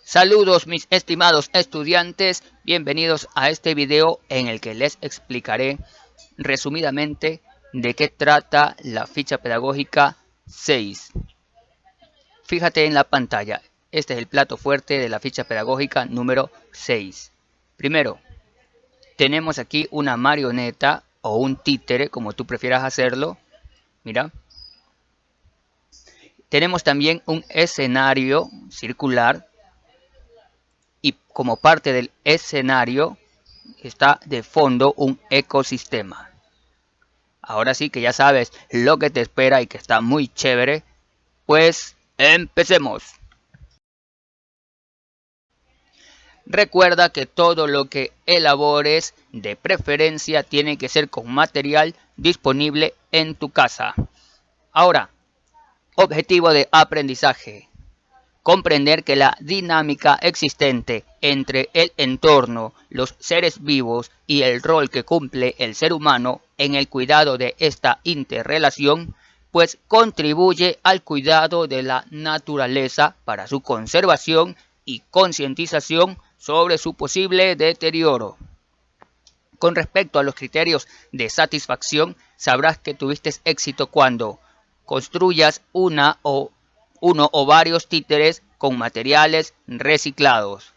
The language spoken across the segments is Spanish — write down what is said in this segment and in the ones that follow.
Saludos mis estimados estudiantes, bienvenidos a este video en el que les explicaré resumidamente de qué trata la ficha pedagógica 6. Fíjate en la pantalla, este es el plato fuerte de la ficha pedagógica número 6. Primero, tenemos aquí una marioneta o un títere, como tú prefieras hacerlo. Mira. Tenemos también un escenario circular. Y como parte del escenario está de fondo un ecosistema. Ahora sí que ya sabes lo que te espera y que está muy chévere. Pues empecemos. Recuerda que todo lo que elabores de preferencia tiene que ser con material disponible en tu casa. Ahora, objetivo de aprendizaje. Comprender que la dinámica existente entre el entorno, los seres vivos y el rol que cumple el ser humano en el cuidado de esta interrelación, pues contribuye al cuidado de la naturaleza para su conservación y concientización sobre su posible deterioro. Con respecto a los criterios de satisfacción, sabrás que tuviste éxito cuando construyas uno o varios títeres con materiales reciclados.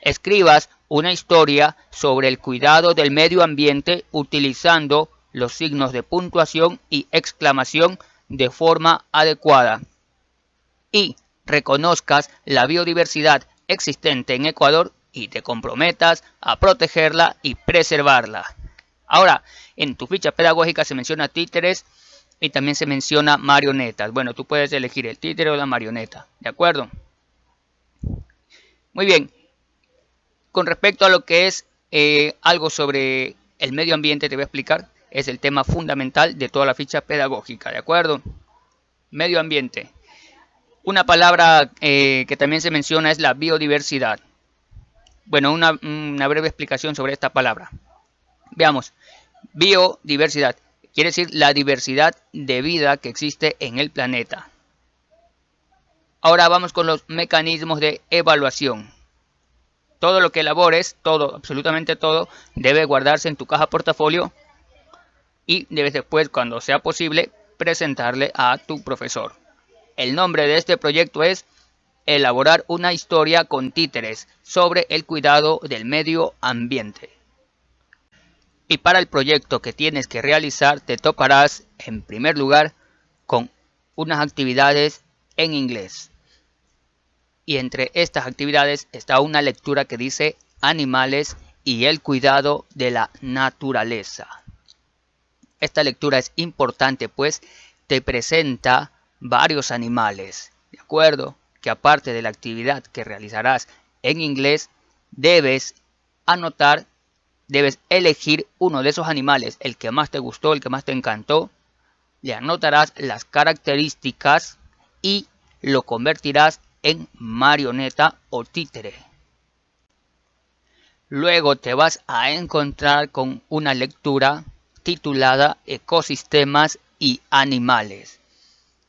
Escribas una historia sobre el cuidado del medio ambiente utilizando los signos de puntuación y exclamación de forma adecuada. Y reconozcas la biodiversidad existente en Ecuador y te comprometas a protegerla y preservarla. Ahora, en tu ficha pedagógica se menciona títeres y también se menciona marionetas. Bueno, tú puedes elegir el títere o la marioneta, ¿de acuerdo? Muy bien. Con respecto a lo que es algo sobre el medio ambiente, te voy a explicar. Es el tema fundamental de toda la ficha pedagógica, ¿de acuerdo? Medio ambiente. Una palabra que también se menciona es la biodiversidad. Bueno, una breve explicación sobre esta palabra. Veamos. Biodiversidad quiere decir la diversidad de vida que existe en el planeta. Ahora vamos con los mecanismos de evaluación. Todo lo que elabores, todo, absolutamente todo, debe guardarse en tu caja portafolio y debes después, cuando sea posible, presentarle a tu profesor. El nombre de este proyecto es elaborar una historia con títeres sobre el cuidado del medio ambiente. Y para el proyecto que tienes que realizar te toparás en primer lugar con unas actividades en inglés. Y entre estas actividades está una lectura que dice animales y el cuidado de la naturaleza. Esta lectura es importante pues te presenta varios animales, ¿de acuerdo? Que aparte de la actividad que realizarás en inglés, debes anotar, debes elegir uno de esos animales, el que más te gustó, el que más te encantó, le anotarás las características y lo convertirás en marioneta o títere. Luego te vas a encontrar con una lectura titulada Ecosistemas y Animales.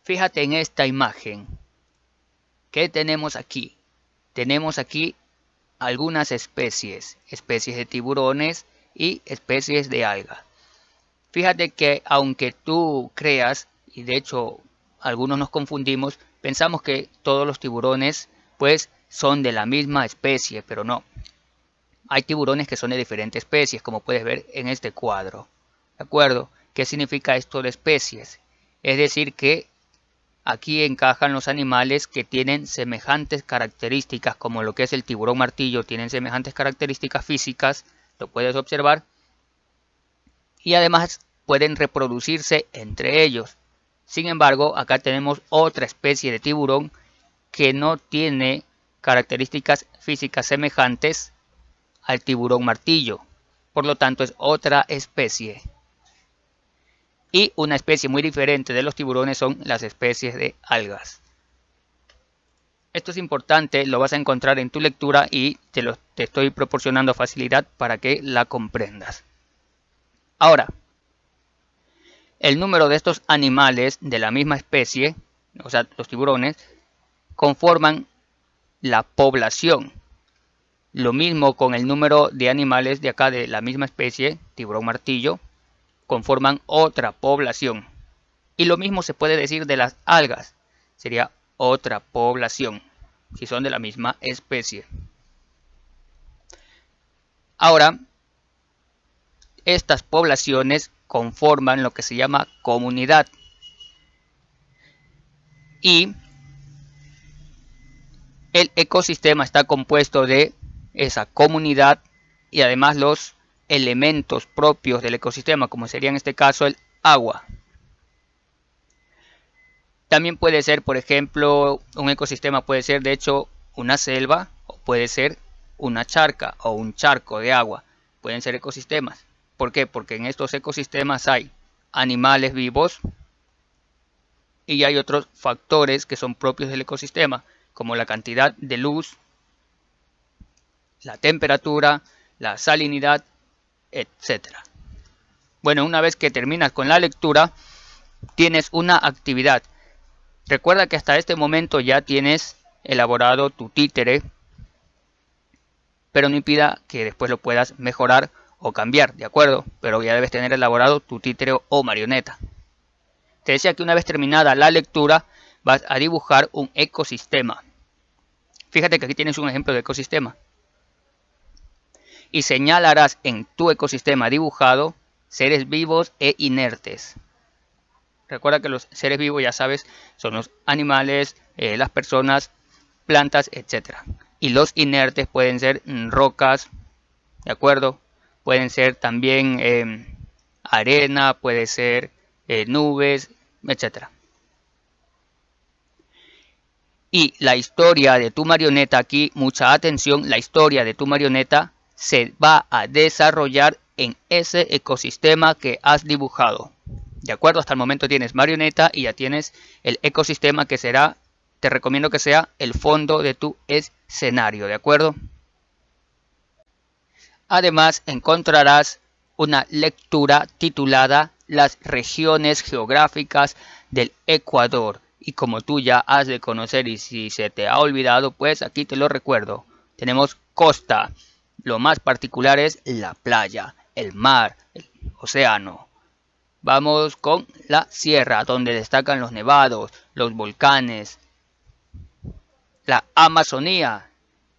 Fíjate en esta imagen. ¿Qué tenemos aquí? Tenemos aquí algunas especies de tiburones y especies de algas. Fíjate que aunque tú creas, y de hecho algunos nos confundimos, pensamos que todos los tiburones pues son de la misma especie, pero no. Hay tiburones que son de diferentes especies, como puedes ver en este cuadro. ¿De acuerdo? ¿Qué significa esto de especies? Es decir que aquí encajan los animales que tienen semejantes características, como lo que es el tiburón martillo, tienen semejantes características físicas, lo puedes observar, y además pueden reproducirse entre ellos. Sin embargo, acá tenemos otra especie de tiburón que no tiene características físicas semejantes al tiburón martillo, por lo tanto es otra especie. Y una especie muy diferente de los tiburones son las especies de algas. Esto es importante, lo vas a encontrar en tu lectura y te estoy proporcionando facilidad para que la comprendas. Ahora, el número de estos animales de la misma especie, o sea, los tiburones, conforman la población. Lo mismo con el número de animales de acá de la misma especie, tiburón martillo, conforman otra población. Y lo mismo se puede decir de las algas, sería otra población, si son de la misma especie. Ahora, estas poblaciones conforman lo que se llama comunidad. Y el ecosistema está compuesto de esa comunidad y además los elementos propios del ecosistema, como sería en este caso el agua. También puede ser, por ejemplo, un ecosistema puede ser de hecho una selva o puede ser una charca o un charco de agua. Pueden ser ecosistemas. ¿Por qué? Porque en estos ecosistemas hay animales vivos y hay otros factores que son propios del ecosistema, como la cantidad de luz, la temperatura, la salinidad, etc. Bueno, una vez que terminas con la lectura, tienes una actividad. Recuerda que hasta este momento ya tienes elaborado tu títere, pero no impida que después lo puedas mejorar o cambiar, ¿de acuerdo? Pero ya debes tener elaborado tu títere o marioneta. Te decía que una vez terminada la lectura, vas a dibujar un ecosistema. Fíjate que aquí tienes un ejemplo de ecosistema. Y señalarás en tu ecosistema dibujado seres vivos e inertes. Recuerda que los seres vivos, ya sabes, son los animales, las personas, plantas, etc. Y los inertes pueden ser rocas, ¿de acuerdo? Pueden ser también arena, puede ser nubes, etc. Y la historia de tu marioneta, aquí mucha atención, la historia de tu marioneta se va a desarrollar en ese ecosistema que has dibujado. De acuerdo, hasta el momento tienes marioneta y ya tienes el ecosistema que será, te recomiendo que sea el fondo de tu escenario, ¿de acuerdo? Además encontrarás una lectura titulada Las regiones geográficas del Ecuador. Y como tú ya has de conocer y si se te ha olvidado, pues aquí te lo recuerdo. Tenemos costa. Lo más particular es la playa, el mar, el océano. Vamos con la sierra, donde destacan los nevados, los volcanes, la Amazonía,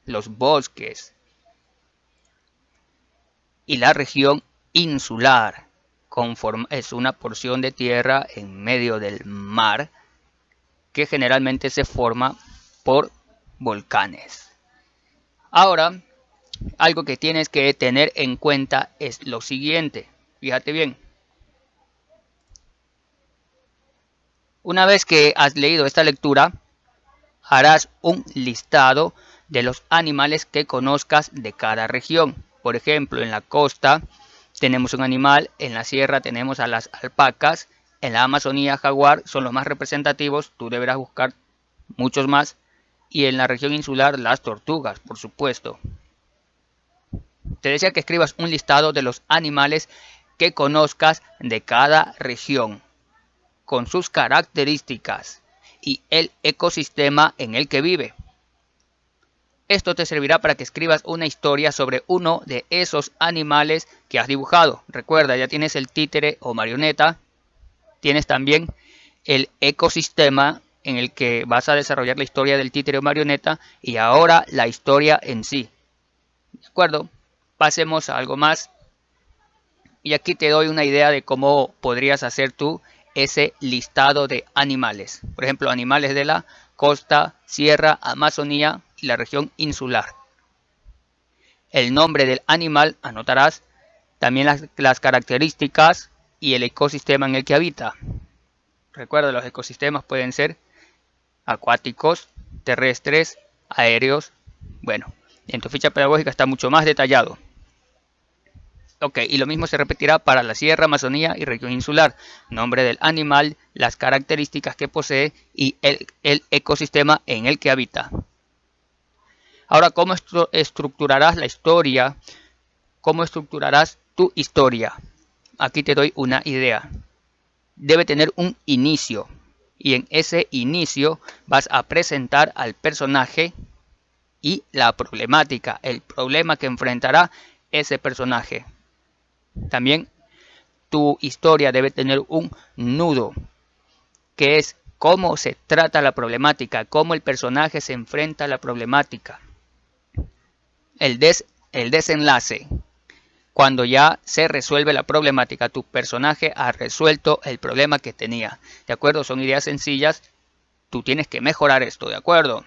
los bosques y la región insular. Es una porción de tierra en medio del mar que generalmente se forma por volcanes. Ahora, algo que tienes que tener en cuenta es lo siguiente. Fíjate bien. Una vez que has leído esta lectura, harás un listado de los animales que conozcas de cada región. Por ejemplo, en la costa tenemos un animal, en la sierra tenemos a las alpacas, en la Amazonía jaguar son los más representativos, tú deberás buscar muchos más, y en la región insular las tortugas, por supuesto. Te decía que escribas un listado de los animales que conozcas de cada región, con sus características y el ecosistema en el que vive. Esto te servirá para que escribas una historia sobre uno de esos animales que has dibujado. Recuerda, ya tienes el títere o marioneta, tienes también el ecosistema en el que vas a desarrollar la historia del títere o marioneta y ahora la historia en sí. ¿De acuerdo? Pasemos a algo más. Y aquí te doy una idea de cómo podrías hacer tú ese listado de animales. Por ejemplo, animales de la costa, sierra, Amazonía y la región insular. El nombre del animal anotarás, también las características y el ecosistema en el que habita. Recuerda, los ecosistemas pueden ser acuáticos, terrestres, aéreos. Bueno, en tu ficha pedagógica está mucho más detallado. Ok, y lo mismo se repetirá para la sierra, Amazonía y región insular. Nombre del animal, las características que posee y el ecosistema en el que habita. Ahora, ¿cómo estructurarás la historia? ¿Cómo estructurarás tu historia? Aquí te doy una idea. Debe tener un inicio. Y en ese inicio vas a presentar al personaje y la problemática, el problema que enfrentará ese personaje. También tu historia debe tener un nudo, que es cómo se trata la problemática, cómo el personaje se enfrenta a la problemática. El desenlace, cuando ya se resuelve la problemática, tu personaje ha resuelto el problema que tenía. ¿De acuerdo? Son ideas sencillas. Tú tienes que mejorar esto, ¿de acuerdo?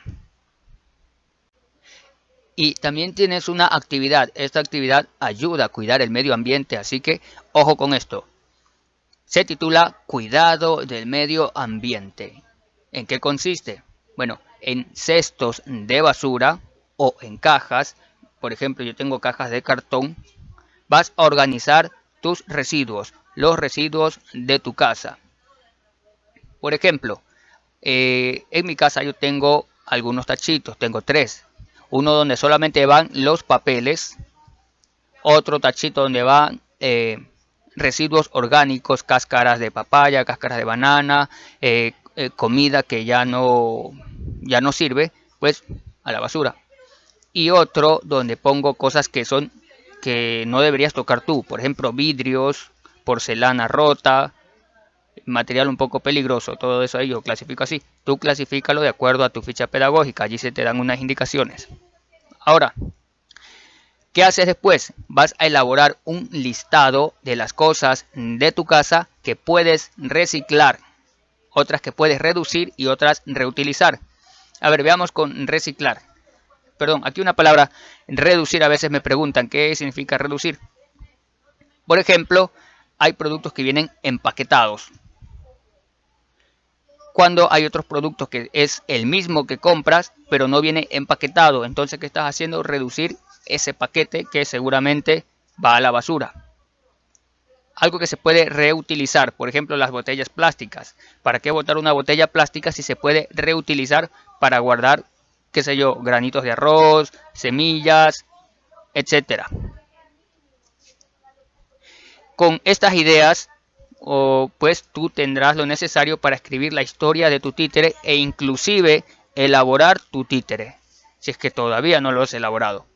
Y también tienes una actividad. Esta actividad ayuda a cuidar el medio ambiente, así que ojo con esto. Se titula Cuidado del medio ambiente. ¿En qué consiste? Bueno, en cestos de basura o en cajas. Por ejemplo, yo tengo cajas de cartón. Vas a organizar tus residuos, los residuos de tu casa. Por ejemplo, en mi casa yo tengo algunos tachitos, tengo 3. Uno donde solamente van los papeles, otro tachito donde van residuos orgánicos, cáscaras de papaya, cáscaras de banana, comida que ya no sirve, pues a la basura. Y otro donde pongo cosas que no deberías tocar tú, por ejemplo vidrios, porcelana rota, material un poco peligroso, todo eso ahí yo clasifico así. Tú clasifícalo de acuerdo a tu ficha pedagógica, allí se te dan unas indicaciones. Ahora, ¿qué haces después? Vas a elaborar un listado de las cosas de tu casa que puedes reciclar, otras que puedes reducir y otras reutilizar. A ver, veamos con reciclar. Perdón, aquí una palabra, reducir, a veces me preguntan qué significa reducir. Por ejemplo, hay productos que vienen empaquetados. Cuando hay otros productos que es el mismo que compras, pero no viene empaquetado. Entonces, ¿qué estás haciendo? Reducir ese paquete que seguramente va a la basura. Algo que se puede reutilizar, por ejemplo, las botellas plásticas. ¿Para qué botar una botella plástica si se puede reutilizar para guardar, qué sé yo, granitos de arroz, semillas, etcétera? Con estas ideas, pues tú tendrás lo necesario para escribir la historia de tu títere e inclusive elaborar tu títere, si es que todavía no lo has elaborado.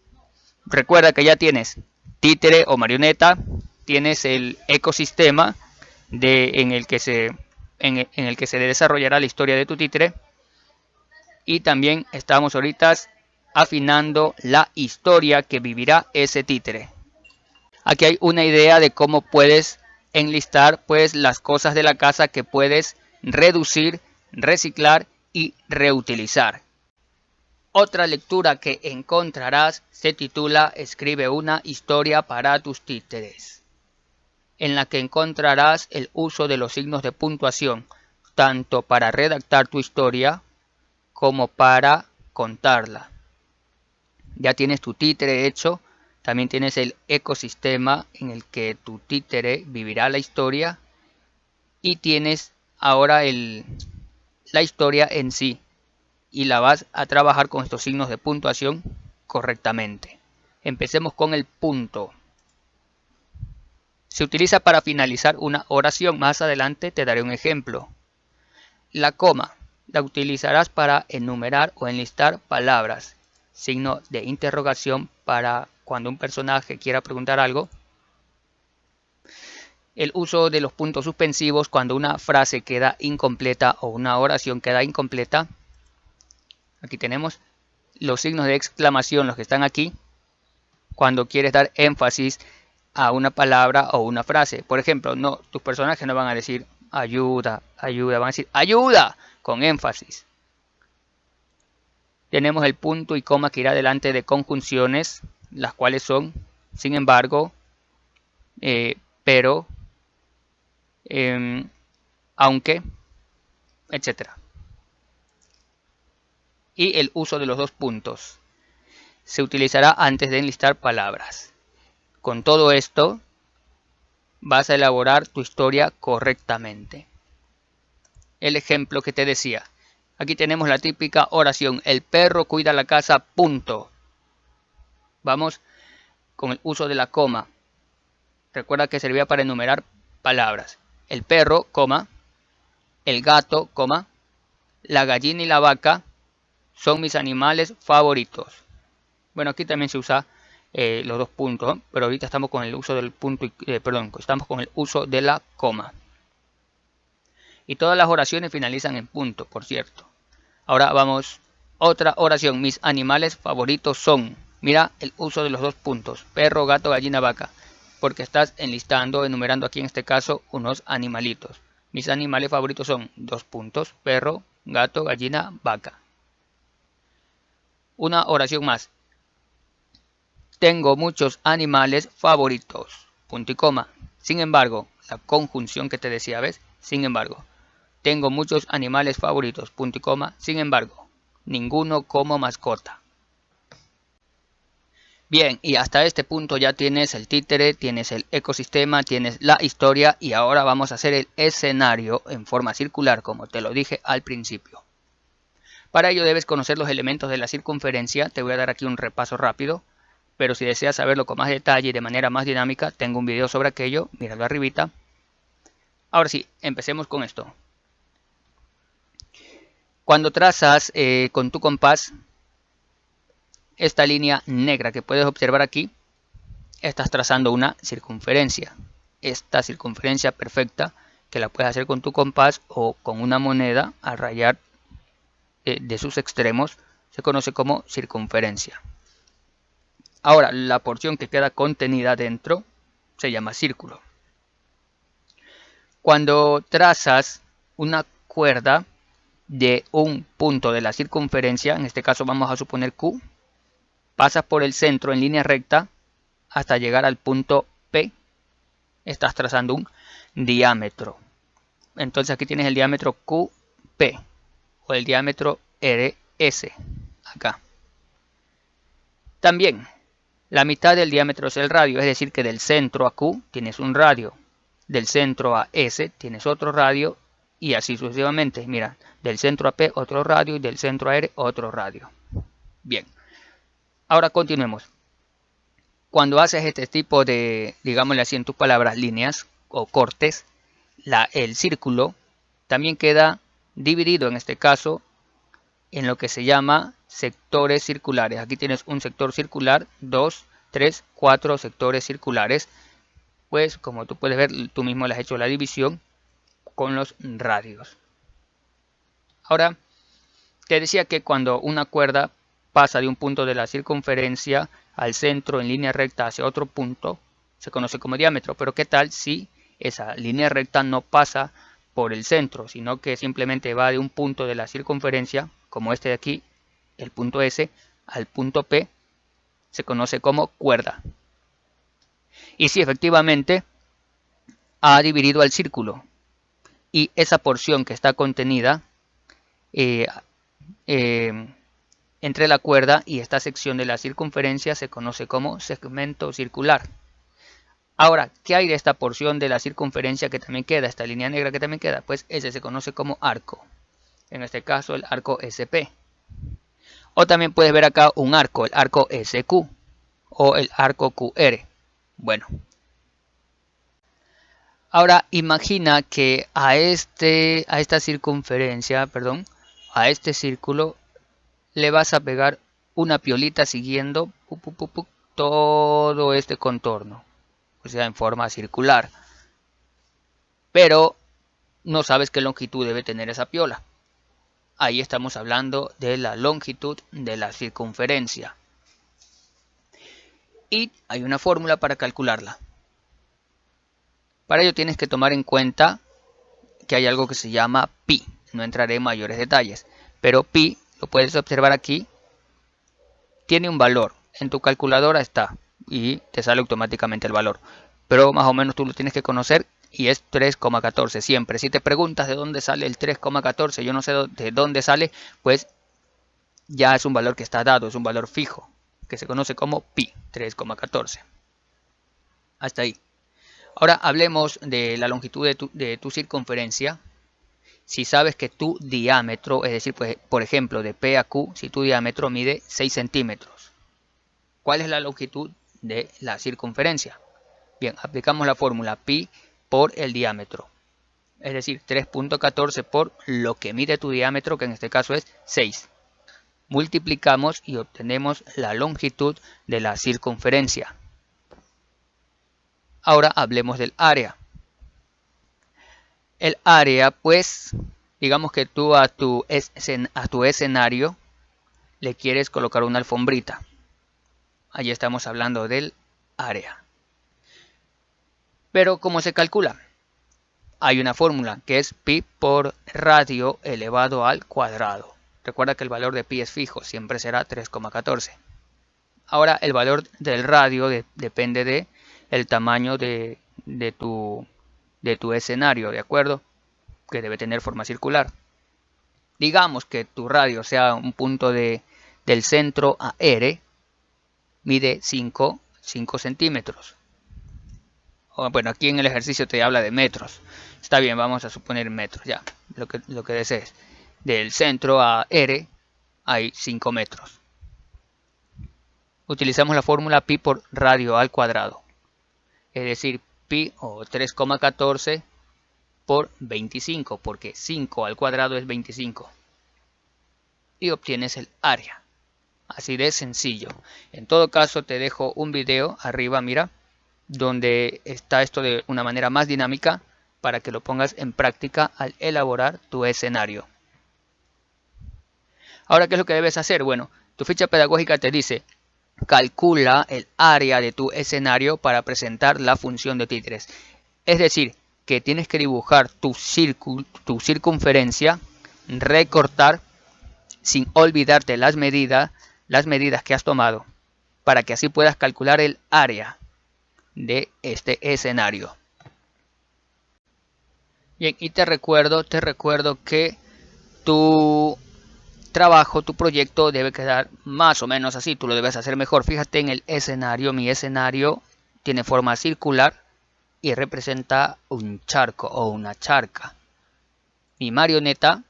Recuerda que ya tienes títere o marioneta, tienes el ecosistema en el que se desarrollará la historia de tu títere, y también estamos ahorita afinando la historia que vivirá ese títere. Aquí hay una idea de cómo puedes enlistar pues las cosas de la casa que puedes reducir, reciclar y reutilizar. Otra lectura que encontrarás se titula Escribe una historia para tus títeres, en la que encontrarás el uso de los signos de puntuación, tanto para redactar tu historia como para contarla. Ya tienes tu títere hecho, también tienes el ecosistema en el que tu títere vivirá la historia y tienes ahora la historia en sí, y la vas a trabajar con estos signos de puntuación correctamente. Empecemos con el punto. Se utiliza para finalizar una oración. Más adelante te daré un ejemplo. La coma la utilizarás para enumerar o enlistar palabras. Signo de interrogación para cuando un personaje quiera preguntar algo. El uso de los puntos suspensivos cuando una frase queda incompleta o una oración queda incompleta. Aquí tenemos los signos de exclamación, los que están aquí, cuando quieres dar énfasis a una palabra o una frase. Por ejemplo, tus personajes no van a decir ayuda, ayuda, van a decir ayuda con énfasis. Tenemos el punto y coma que irá delante de conjunciones, las cuales son, sin embargo, pero, aunque, etc. Y el uso de los dos puntos se utilizará antes de enlistar palabras. Con todo esto, vas a elaborar tu historia correctamente. El ejemplo que te decía. Aquí tenemos la típica oración. El perro cuida la casa, punto. Vamos con el uso de la coma. Recuerda que servía para enumerar palabras. El perro, coma. El gato, coma. La gallina y la vaca son mis animales favoritos. Bueno, aquí también se usa los dos puntos, pero ahorita estamos con el uso del punto, estamos con el uso de la coma. Y todas las oraciones finalizan en punto, por cierto. Ahora vamos, otra oración. Mis animales favoritos son. Mira el uso de los dos puntos. Perro, gato, gallina, vaca. Porque estás enlistando, enumerando aquí en este caso unos animalitos. Mis animales favoritos son dos puntos. Perro, gato, gallina, vaca. Una oración más. Tengo muchos animales favoritos. Punto y coma. Sin embargo, la conjunción que te decía, ¿ves? Sin embargo. Tengo muchos animales favoritos. Punto y coma. Sin embargo. Ninguno como mascota. Bien, y hasta este punto ya tienes el títere, tienes el ecosistema, tienes la historia y ahora vamos a hacer el escenario en forma circular, como te lo dije al principio. Para ello debes conocer los elementos de la circunferencia. Te voy a dar aquí un repaso rápido, pero si deseas saberlo con más detalle y de manera más dinámica, tengo un video sobre aquello, míralo arribita. Ahora sí, empecemos con esto. Cuando trazas con tu compás esta línea negra que puedes observar aquí, estás trazando una circunferencia. Esta circunferencia perfecta, que la puedes hacer con tu compás o con una moneda al rayar de sus extremos, se conoce como circunferencia. Ahora, la porción que queda contenida dentro se llama círculo. Cuando trazas una cuerda de un punto de la circunferencia, en este caso vamos a suponer Q, pasas por el centro en línea recta hasta llegar al punto P, estás trazando un diámetro. Entonces aquí tienes el diámetro QP o el diámetro RS acá. También la mitad del diámetro es el radio, es decir que del centro a Q tienes un radio, del centro a S tienes otro radio y así sucesivamente. Mira, del centro a P otro radio y del centro a R otro radio. Bien, ahora continuemos. Cuando haces este tipo de, digámosle así en tus palabras, líneas o cortes, el círculo también queda dividido en este caso en lo que se llama sectores circulares. Aquí tienes un sector circular, 2, 3, 4 sectores circulares. Pues como tú puedes ver, tú mismo le has hecho la división con los radios. Ahora, te decía que cuando una cuerda pasa de un punto de la circunferencia al centro en línea recta hacia otro punto, se conoce como diámetro. Pero ¿qué tal si esa línea recta no pasa por el centro, sino que simplemente va de un punto de la circunferencia, como este de aquí, el punto S, al punto P? Se conoce como cuerda. Y si efectivamente ha dividido el círculo y esa porción que está contenida entre la cuerda y esta sección de la circunferencia se conoce como segmento circular. Ahora, ¿qué hay de esta porción de la circunferencia que también queda, esta línea negra que también queda? Pues ese se conoce como arco. En este caso el arco SP. O también puedes ver acá un arco, el arco SQ o el arco QR. Bueno. Ahora imagina que a esta circunferencia, perdón, a este círculo le vas a pegar una piolita siguiendo todo este contorno, o sea, en forma circular. Pero no sabes qué longitud debe tener esa piola. Ahí estamos hablando de la longitud de la circunferencia. Y hay una fórmula para calcularla. Para ello tienes que tomar en cuenta que hay algo que se llama pi. No entraré en mayores detalles, pero pi, lo puedes observar aquí, tiene un valor. En tu calculadora está y te sale automáticamente el valor. Pero más o menos tú lo tienes que conocer y es 3,14 siempre. Si te preguntas de dónde sale el 3,14, yo no sé de dónde sale, pues ya es un valor que está dado, es un valor fijo, que se conoce como pi, 3,14. Hasta ahí. Ahora hablemos de la longitud de tu circunferencia. Si sabes que tu diámetro, es decir, pues, por ejemplo, de P a Q, si tu diámetro mide 6 centímetros, ¿cuál es la longitud de la circunferencia? Bien, aplicamos la fórmula pi por el diámetro. Es decir, 3,14 por lo que mide tu diámetro, que en este caso es 6. multiplicamos y obtenemos la longitud de la circunferencia. Ahora hablemos del área. El área, pues, digamos que tú a tu escenario le quieres colocar una alfombrita. Allí estamos hablando del área. Pero ¿cómo se calcula? Hay una fórmula que es pi por radio elevado al cuadrado. Recuerda que el valor de pi es fijo, siempre será 3,14. Ahora el valor del radio depende de el tamaño de tu escenario, ¿de acuerdo? Que debe tener forma circular. Digamos que tu radio sea un punto del centro a R, mide 5 centímetros. Bueno, aquí en el ejercicio te habla de metros. Está bien, vamos a suponer metros, ya, lo que desees. Del centro a R hay 5 metros. Utilizamos la fórmula pi por radio al cuadrado. Es decir, pi o 3,14 por 25, porque 5 al cuadrado es 25. Y obtienes el área. Así de sencillo. En todo caso te dejo un video arriba, mira, donde está esto de una manera más dinámica para que lo pongas en práctica al elaborar tu escenario. Ahora, ¿qué es lo que debes hacer? Bueno, tu ficha pedagógica te dice, calcula el área de tu escenario para presentar la función de títeres. Es decir, que tienes que dibujar tu circunferencia, recortar, sin olvidarte las medidas que has tomado, para que así puedas calcular el área de este escenario. Bien, y te recuerdo que tu trabajo, tu proyecto debe quedar más o menos así. Tú lo debes hacer mejor. Fíjate en el escenario. Mi escenario tiene forma circular y representa un charco o una charca. Mi marioneta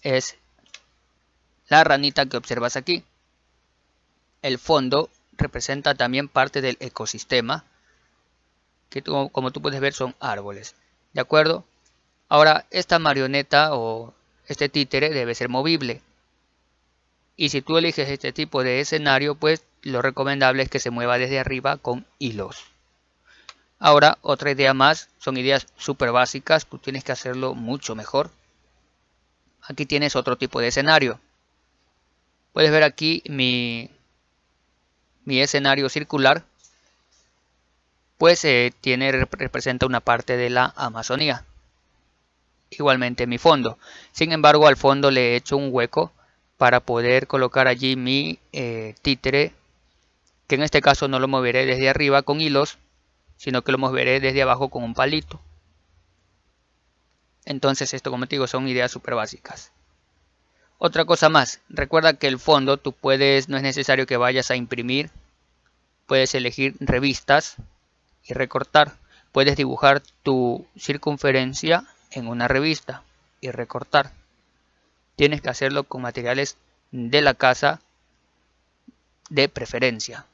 es la ranita que observas aquí. El fondo representa también parte del ecosistema, que como tú puedes ver son árboles. ¿De acuerdo? Ahora, esta marioneta o este títere debe ser movible. Y si tú eliges este tipo de escenario, pues lo recomendable es que se mueva desde arriba con hilos. Ahora, otra idea más, son ideas súper básicas, tú tienes que hacerlo mucho mejor. Aquí tienes otro tipo de escenario. Puedes ver aquí mi escenario circular, pues representa una parte de la Amazonía. Igualmente mi fondo. Sin embargo, al fondo le he hecho un hueco para poder colocar allí mi títere, que en este caso no lo moveré desde arriba con hilos, sino que lo moveré desde abajo con un palito. Entonces esto, como te digo, son ideas súper básicas. Otra cosa más, recuerda que el fondo tú puedes, no es necesario que vayas a imprimir, puedes elegir revistas y recortar. Puedes dibujar tu circunferencia en una revista y recortar. Tienes que hacerlo con materiales de la casa de preferencia.